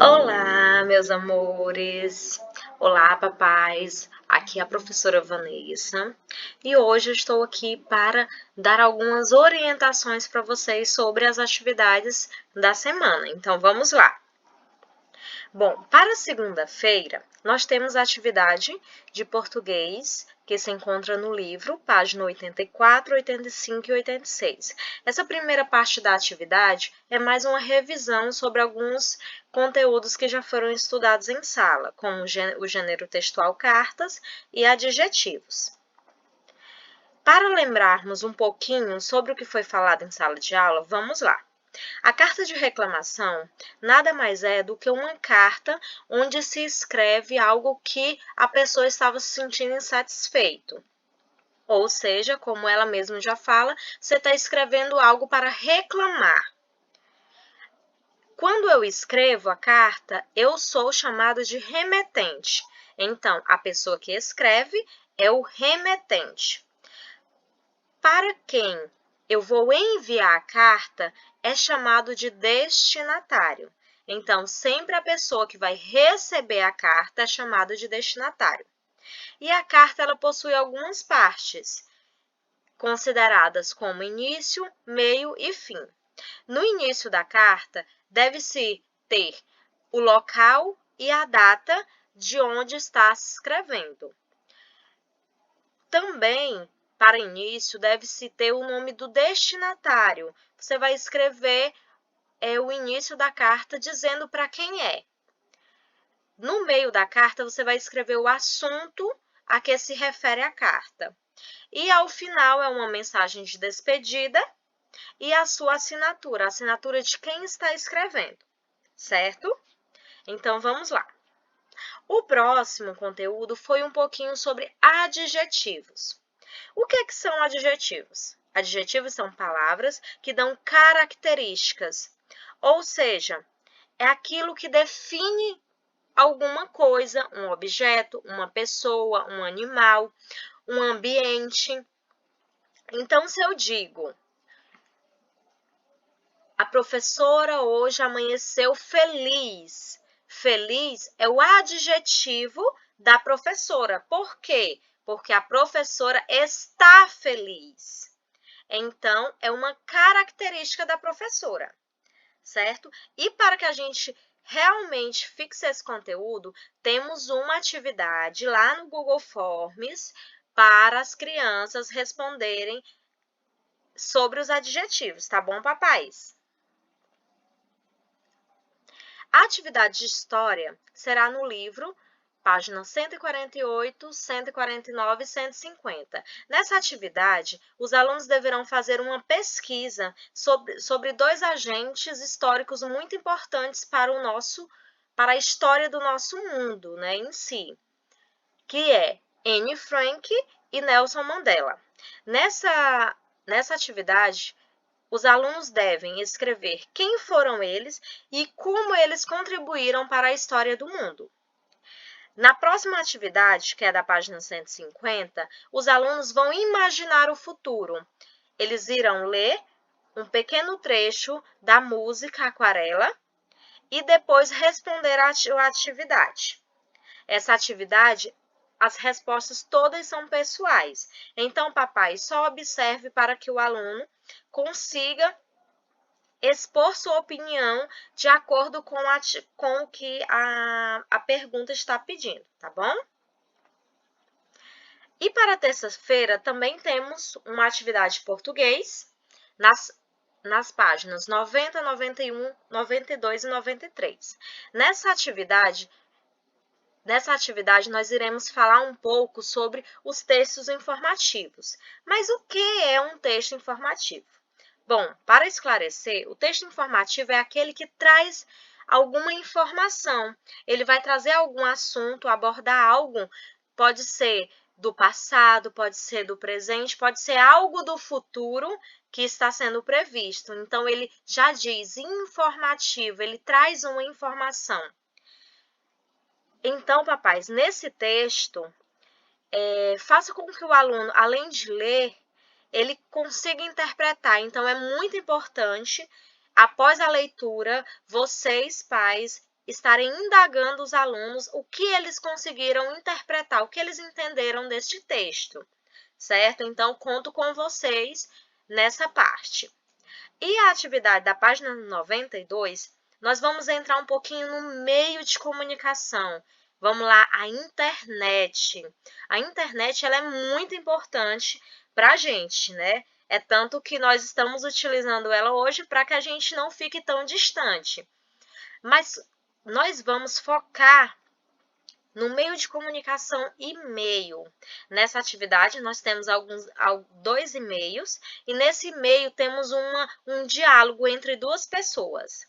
Olá, meus amores! Olá, papais! Aqui é a professora Vanessa e hoje eu estou aqui para dar algumas orientações para vocês sobre as atividades da semana. Então, vamos lá! Bom, para segunda-feira, nós temos a atividade de português que se encontra no livro, página 84, 85 e 86. Essa primeira parte da atividade é mais uma revisão sobre alguns conteúdos que já foram estudados em sala, como o gênero textual cartas e adjetivos. Para lembrarmos um pouquinho sobre o que foi falado em sala de aula, vamos lá. A carta de reclamação nada mais é do que uma carta onde se escreve algo que a pessoa estava se sentindo insatisfeito. Ou seja, como ela mesma já fala, você está escrevendo algo para reclamar. Quando eu escrevo a carta, eu sou chamado de remetente. Então, a pessoa que escreve é o remetente. Para quem eu vou enviar a carta é chamado de destinatário. Então, sempre a pessoa que vai receber a carta é chamada de destinatário. E a carta ela possui algumas partes, consideradas como início, meio e fim. No início da carta, deve-se ter o local e a data de onde está se escrevendo. Também, para início, deve-se ter o nome do destinatário. Você vai escrever o início da carta dizendo para quem é. No meio da carta, você vai escrever o assunto a que se refere a carta. E ao final é uma mensagem de despedida e a sua assinatura, a assinatura de quem está escrevendo, certo? Então, vamos lá. O próximo conteúdo foi um pouquinho sobre adjetivos. O que são adjetivos? Adjetivos são palavras que dão características, ou seja, é aquilo que define alguma coisa, um objeto, uma pessoa, um animal, um ambiente. Então, se eu digo, a professora hoje amanheceu feliz. Feliz é o adjetivo da professora. Por quê? Porque a professora está feliz. Então, é uma característica da professora, certo? E para que a gente realmente fixe esse conteúdo, temos uma atividade lá no Google Forms para as crianças responderem sobre os adjetivos, tá bom, papais? A atividade de história será no livro, páginas 148, 149 e 150. Nessa atividade, os alunos deverão fazer uma pesquisa sobre dois agentes históricos muito importantes para a história do nosso mundo, né, em si, que é Anne Frank e Nelson Mandela. Nessa atividade, os alunos devem escrever quem foram eles e como eles contribuíram para a história do mundo. Na próxima atividade, que é da página 150, os alunos vão imaginar o futuro. Eles irão ler um pequeno trecho da música Aquarela e depois responder à atividade. Essa atividade, as respostas todas são pessoais. Então, papai, só observe para que o aluno consiga expor sua opinião de acordo com o que a pergunta está pedindo, tá bom? E para terça-feira também temos uma atividade de português nas páginas 90, 91, 92 e 93. Nessa atividade, nós iremos falar um pouco sobre os textos informativos. Mas o que é um texto informativo? Bom, para esclarecer, o texto informativo é aquele que traz alguma informação. Ele vai trazer algum assunto, abordar algo, pode ser do passado, pode ser do presente, pode ser algo do futuro que está sendo previsto. Então, ele já diz informativo, ele traz uma informação. Então, papais, nesse texto, faça com que o aluno, além de ler, ele consiga interpretar. Então, é muito importante, após a leitura, vocês, pais, estarem indagando os alunos o que eles conseguiram interpretar, o que eles entenderam deste texto, certo? Então, conto com vocês nessa parte. E a atividade da página 92, nós vamos entrar um pouquinho no meio de comunicação. Vamos lá, a internet. A internet ela é muito importante para a gente, né? É tanto que nós estamos utilizando ela hoje para que a gente não fique tão distante. Mas nós vamos focar no meio de comunicação e-mail. Nessa atividade, nós temos dois e-mails e nesse e-mail temos um diálogo entre duas pessoas.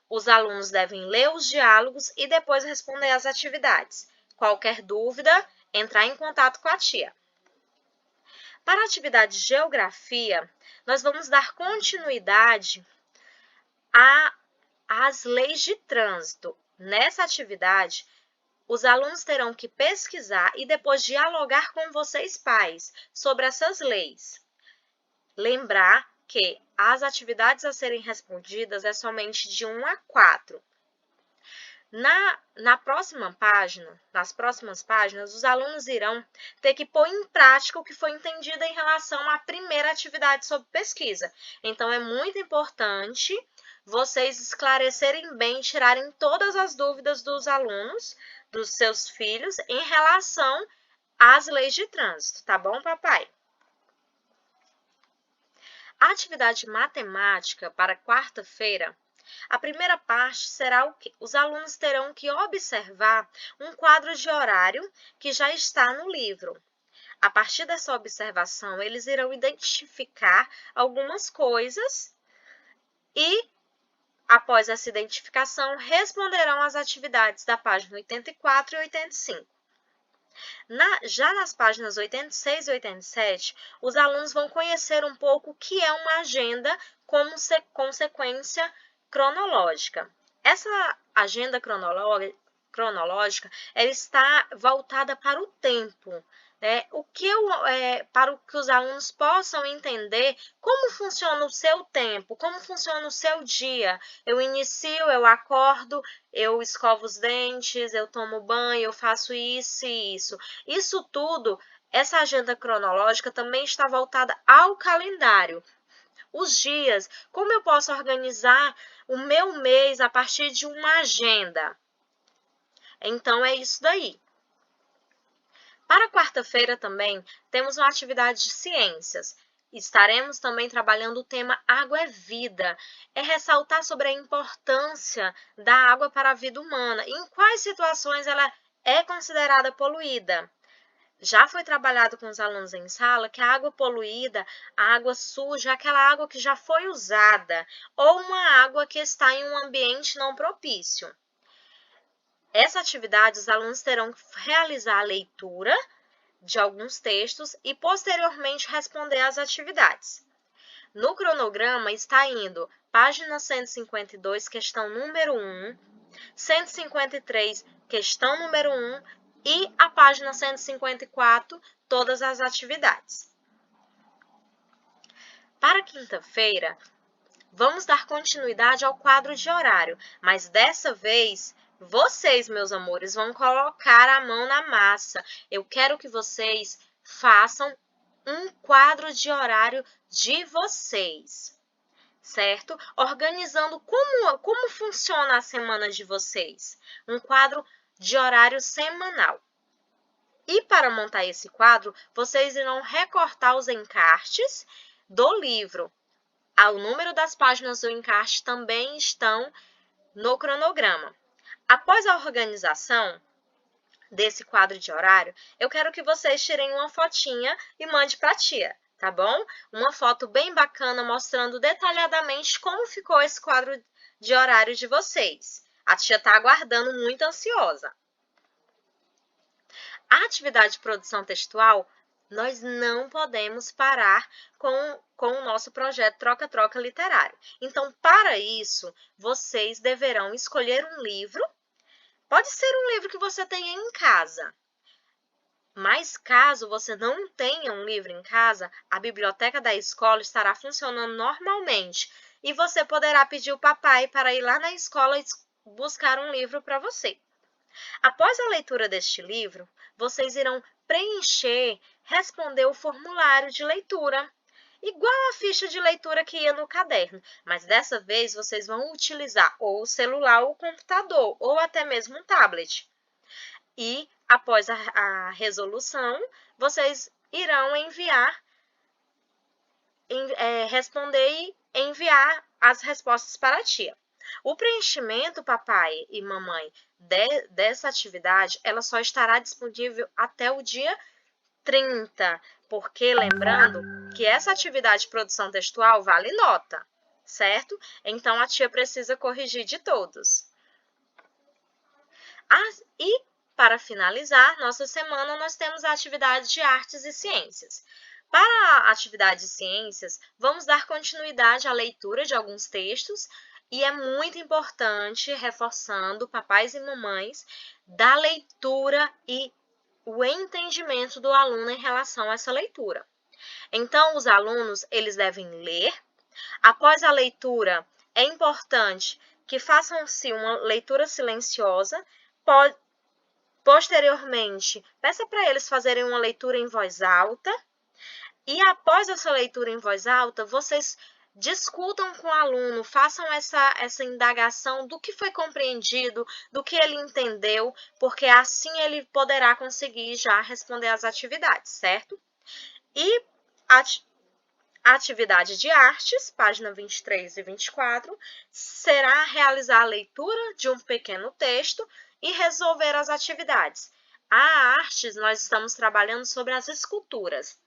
Os alunos devem ler os diálogos e depois responder às atividades. Qualquer dúvida, entrar em contato com a tia. Para a atividade de geografia, nós vamos dar continuidade às leis de trânsito. Nessa atividade, os alunos terão que pesquisar e depois dialogar com vocês, pais, sobre essas leis. Lembrar que as atividades a serem respondidas é somente de 1 a 4. Nas próximas páginas, os alunos irão ter que pôr em prática o que foi entendido em relação à primeira atividade sobre pesquisa. Então, é muito importante vocês esclarecerem bem, tirarem todas as dúvidas dos alunos, dos seus filhos, em relação às leis de trânsito, tá bom, papai? A atividade matemática para quarta-feira, a primeira parte será o quê? Os alunos terão que observar um quadro de horário que já está no livro. A partir dessa observação, eles irão identificar algumas coisas e, após essa identificação, responderão às atividades da página 84 e 85. Já nas páginas 86 e 87, os alunos vão conhecer um pouco o que é uma agenda como consequência cronológica. Essa agenda cronológica ela está voltada para o tempo, né? Para que os alunos possam entender como funciona o seu tempo, como funciona o seu dia. Eu inicio, eu acordo, eu escovo os dentes, eu tomo banho, eu faço isso e isso. Isso tudo, essa agenda cronológica também está voltada ao calendário. Os dias, como eu posso organizar o meu mês a partir de uma agenda? Então, é isso daí. Para quarta-feira também, temos uma atividade de ciências. Estaremos também trabalhando o tema Água é Vida. É ressaltar sobre a importância da água para a vida humana e em quais situações ela é considerada poluída. Já foi trabalhado com os alunos em sala que a água poluída, a água suja, é aquela água que já foi usada ou uma água que está em um ambiente não propício. Essa atividade, os alunos terão que realizar a leitura de alguns textos e, posteriormente, responder às atividades. No cronograma está indo página 152, questão número 1, 153, questão número 1 e a página 154, todas as atividades. Para quinta-feira, vamos dar continuidade ao quadro de horário, mas dessa vez, vocês, meus amores, vão colocar a mão na massa. Eu quero que vocês façam um quadro de horário de vocês, certo? Organizando como funciona a semana de vocês. Um quadro de horário semanal. E para montar esse quadro, vocês irão recortar os encartes do livro. O número das páginas do encarte também estão no cronograma. Após a organização desse quadro de horário, eu quero que vocês tirem uma fotinha e mande para a tia, tá bom? Uma foto bem bacana mostrando detalhadamente como ficou esse quadro de horário de vocês. A tia está aguardando muito ansiosa. A atividade de produção textual, nós não podemos parar com o nosso projeto Troca-Troca Literário. Então, para isso, vocês deverão escolher um livro. Pode ser um livro que você tenha em casa. Mas caso você não tenha um livro em casa, a biblioteca da escola estará funcionando normalmente e você poderá pedir o papai para ir lá na escola e buscar um livro para você. Após a leitura deste livro, vocês irão preencher, responder o formulário de leitura, igual a ficha de leitura que ia no caderno, mas dessa vez vocês vão utilizar ou o celular ou o computador, ou até mesmo um tablet. E após a resolução, vocês irão responder e enviar as respostas para a tia. O preenchimento, papai e mamãe, dessa atividade, ela só estará disponível até o dia 30, porque lembrando que essa atividade de produção textual vale nota, certo? Então, a tia precisa corrigir de todos. E, para finalizar, nossa semana, nós temos a atividade de artes e ciências. Para a atividade de ciências, vamos dar continuidade à leitura de alguns textos e é muito importante, reforçando, papais e mamães, da leitura e o entendimento do aluno em relação a essa leitura. Então, os alunos, eles devem ler. Após a leitura, é importante que façam-se uma leitura silenciosa. Posteriormente, peça para eles fazerem uma leitura em voz alta. E após essa leitura em voz alta, vocês discutam com o aluno, façam essa indagação do que foi compreendido, do que ele entendeu, porque assim ele poderá conseguir já responder às atividades, certo? E a atividade de artes, página 23 e 24, será realizar a leitura de um pequeno texto e resolver as atividades. A artes, nós estamos trabalhando sobre as esculturas.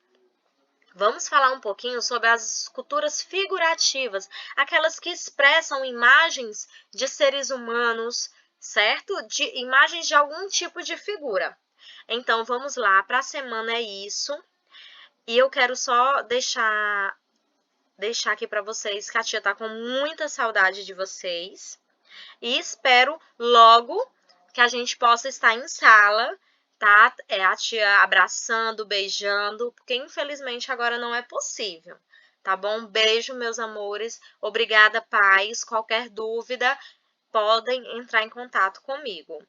Vamos falar um pouquinho sobre as esculturas figurativas, aquelas que expressam imagens de seres humanos, certo? De imagens de algum tipo de figura. Então, vamos lá, para a semana é isso. E eu quero só deixar aqui para vocês que a tia tá com muita saudade de vocês. E espero logo que a gente possa estar em sala, tá? A tia abraçando, beijando, porque infelizmente agora não é possível, tá bom? Beijo, meus amores. Obrigada, pais. Qualquer dúvida, podem entrar em contato comigo.